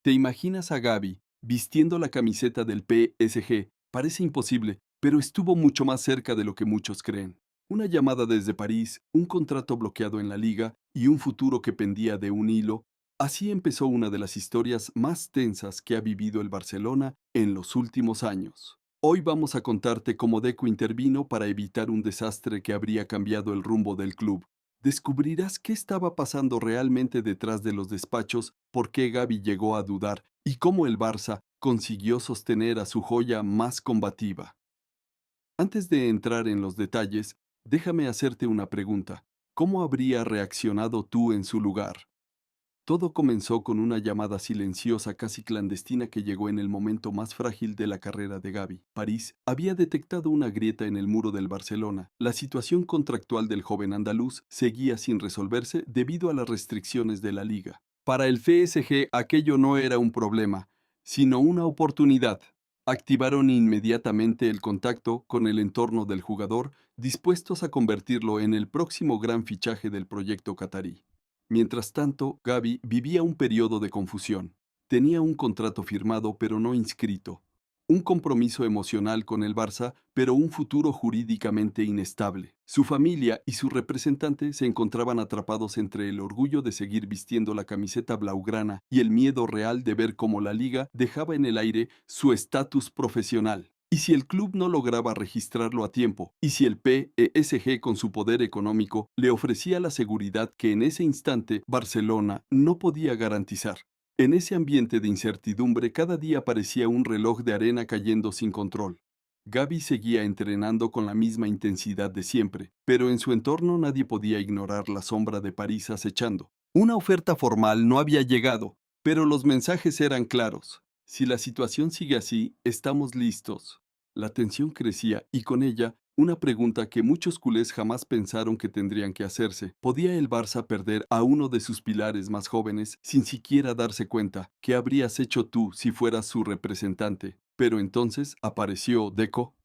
¿Te imaginas a Gavi vistiendo la camiseta del PSG? Parece imposible, pero estuvo mucho más cerca de lo que muchos creen. Una llamada desde París, un contrato bloqueado en la liga y un futuro que pendía de un hilo. Así empezó una de las historias más tensas que ha vivido el Barcelona en los últimos años. Hoy vamos a contarte cómo Deco intervino para evitar un desastre que habría cambiado el rumbo del club. Descubrirás qué estaba pasando realmente detrás de los despachos, por qué Gavi llegó a dudar y cómo el Barça consiguió sostener a su joya más combativa. Antes de entrar en los detalles, déjame hacerte una pregunta. ¿Cómo habría reaccionado tú en su lugar? Todo comenzó con una llamada silenciosa, casi clandestina, que llegó en el momento más frágil de la carrera de Gavi. París había detectado una grieta en el muro del Barcelona. La situación contractual del joven andaluz seguía sin resolverse debido a las restricciones de la liga. Para el PSG aquello no era un problema, sino una oportunidad. Activaron inmediatamente el contacto con el entorno del jugador, dispuestos a convertirlo en el próximo gran fichaje del proyecto catarí. Mientras tanto, Gavi vivía un periodo de confusión. Tenía un contrato firmado pero no inscrito, un compromiso emocional con el Barça, pero un futuro jurídicamente inestable. Su familia y su representante se encontraban atrapados entre el orgullo de seguir vistiendo la camiseta blaugrana y el miedo real de ver cómo la liga dejaba en el aire su estatus profesional. ¿Y si el club no lograba registrarlo a tiempo? ¿Y si el PSG, con su poder económico, le ofrecía la seguridad que en ese instante Barcelona no podía garantizar? En ese ambiente de incertidumbre, cada día parecía un reloj de arena cayendo sin control. Gavi seguía entrenando con la misma intensidad de siempre, pero en su entorno nadie podía ignorar la sombra de París acechando. Una oferta formal no había llegado, pero los mensajes eran claros. Si la situación sigue así, estamos listos. La tensión crecía y con ella una pregunta que muchos culés jamás pensaron que tendrían que hacerse. ¿Podía el Barça perder a uno de sus pilares más jóvenes sin siquiera darse cuenta? ¿Qué habrías hecho tú si fueras su representante? Pero entonces apareció Deco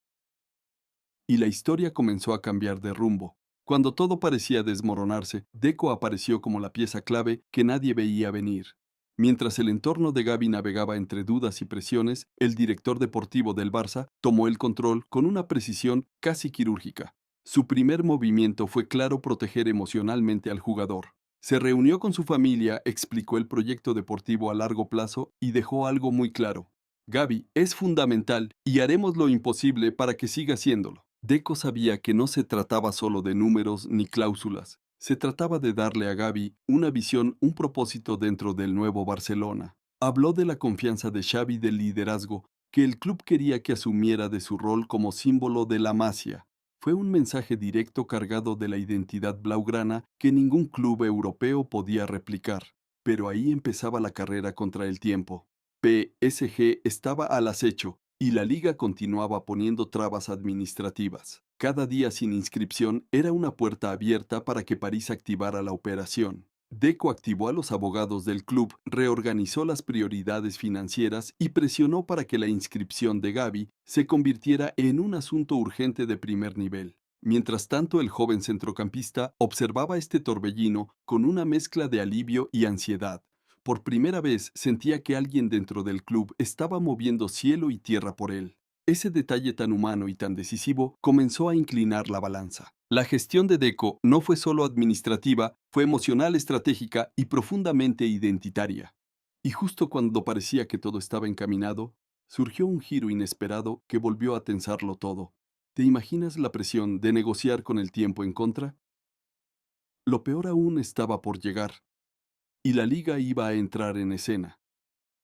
y la historia comenzó a cambiar de rumbo. Cuando todo parecía desmoronarse, Deco apareció como la pieza clave que nadie veía venir. Mientras el entorno de Gavi navegaba entre dudas y presiones, el director deportivo del Barça tomó el control con una precisión casi quirúrgica. Su primer movimiento fue claro: proteger emocionalmente al jugador. Se reunió con su familia, explicó el proyecto deportivo a largo plazo y dejó algo muy claro. Gavi es fundamental y haremos lo imposible para que siga siéndolo. Deco sabía que no se trataba solo de números ni cláusulas. Se trataba de darle a Gavi una visión, un propósito dentro del nuevo Barcelona. Habló de la confianza de Xavi, del liderazgo que el club quería que asumiera, de su rol como símbolo de la Masia. Fue un mensaje directo, cargado de la identidad blaugrana que ningún club europeo podía replicar. Pero ahí empezaba la carrera contra el tiempo. PSG estaba al acecho y la liga continuaba poniendo trabas administrativas. Cada día sin inscripción era una puerta abierta para que París activara la operación. Deco activó a los abogados del club, reorganizó las prioridades financieras y presionó para que la inscripción de Gavi se convirtiera en un asunto urgente de primer nivel. Mientras tanto, el joven centrocampista observaba este torbellino con una mezcla de alivio y ansiedad. Por primera vez sentía que alguien dentro del club estaba moviendo cielo y tierra por él. Ese detalle tan humano y tan decisivo comenzó a inclinar la balanza. La gestión de Deco no fue solo administrativa, fue emocional, estratégica y profundamente identitaria. Y justo cuando parecía que todo estaba encaminado, surgió un giro inesperado que volvió a tensarlo todo. ¿Te imaginas la presión de negociar con el tiempo en contra? Lo peor aún estaba por llegar, y la liga iba a entrar en escena.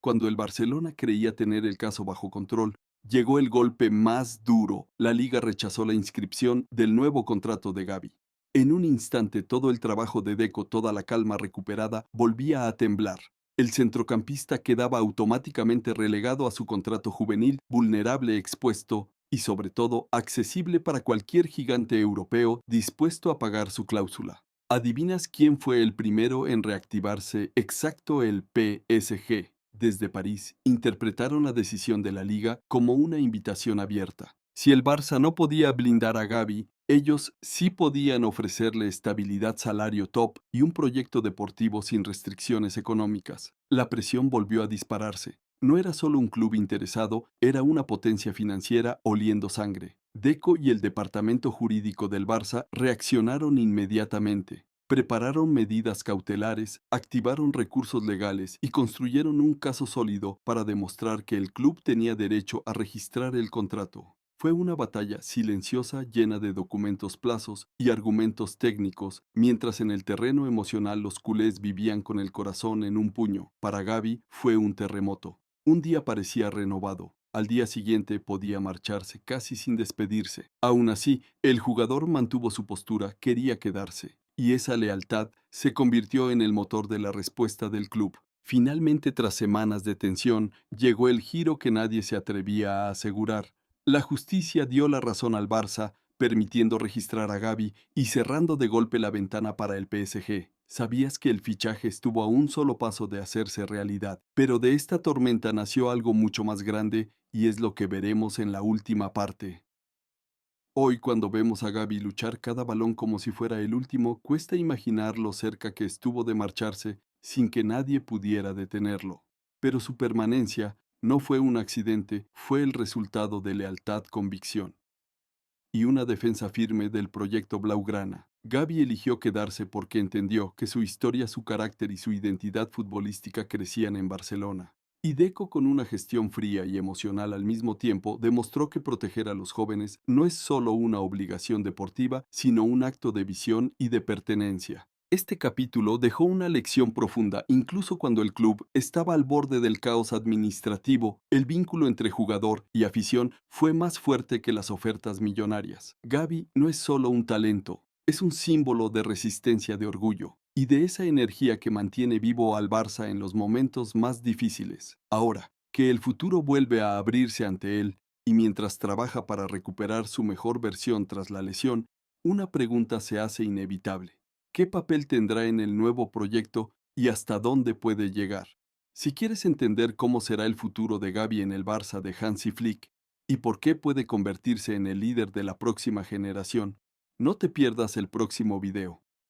Cuando el Barcelona creía tener el caso bajo control, llegó el golpe más duro. La liga rechazó la inscripción del nuevo contrato de Gavi. En un instante, todo el trabajo de Deco, toda la calma recuperada, volvía a temblar. El centrocampista quedaba automáticamente relegado a su contrato juvenil, vulnerable, expuesto y, sobre todo, accesible para cualquier gigante europeo dispuesto a pagar su cláusula. ¿Adivinas quién fue el primero en reactivarse? Exacto, el PSG. Desde París, interpretaron la decisión de la liga como una invitación abierta. Si el Barça no podía blindar a Gavi, ellos sí podían ofrecerle estabilidad, salario top y un proyecto deportivo sin restricciones económicas. La presión volvió a dispararse. No era solo un club interesado, era una potencia financiera oliendo sangre. Deco y el departamento jurídico del Barça reaccionaron inmediatamente. Prepararon medidas cautelares, activaron recursos legales y construyeron un caso sólido para demostrar que el club tenía derecho a registrar el contrato. Fue una batalla silenciosa llena de documentos, plazos y argumentos técnicos, mientras en el terreno emocional los culés vivían con el corazón en un puño. Para Gavi fue un terremoto. Un día parecía renovado. Al día siguiente podía marcharse casi sin despedirse. Aún así, el jugador mantuvo su postura, quería quedarse. Y esa lealtad se convirtió en el motor de la respuesta del club. Finalmente, tras semanas de tensión, llegó el giro que nadie se atrevía a asegurar. La justicia dio la razón al Barça, permitiendo registrar a Gavi y cerrando de golpe la ventana para el PSG. Sabías que el fichaje estuvo a un solo paso de hacerse realidad, pero de esta tormenta nació algo mucho más grande y es lo que veremos en la última parte. Hoy, cuando vemos a Gavi luchar cada balón como si fuera el último, cuesta imaginar lo cerca que estuvo de marcharse sin que nadie pudiera detenerlo. Pero su permanencia no fue un accidente, fue el resultado de lealtad, convicción y una defensa firme del proyecto Blaugrana. Gavi eligió quedarse porque entendió que su historia, su carácter y su identidad futbolística crecían en Barcelona. Y Deco, con una gestión fría y emocional al mismo tiempo, demostró que proteger a los jóvenes no es solo una obligación deportiva, sino un acto de visión y de pertenencia. Este capítulo dejó una lección profunda. Incluso cuando el club estaba al borde del caos administrativo, el vínculo entre jugador y afición fue más fuerte que las ofertas millonarias. Gavi no es solo un talento, es un símbolo de resistencia, de orgullo y de esa energía que mantiene vivo al Barça en los momentos más difíciles. Ahora, que el futuro vuelve a abrirse ante él y mientras trabaja para recuperar su mejor versión tras la lesión, una pregunta se hace inevitable. ¿Qué papel tendrá en el nuevo proyecto y hasta dónde puede llegar? Si quieres entender cómo será el futuro de Gavi en el Barça de Hansi Flick y por qué puede convertirse en el líder de la próxima generación, no te pierdas el próximo video.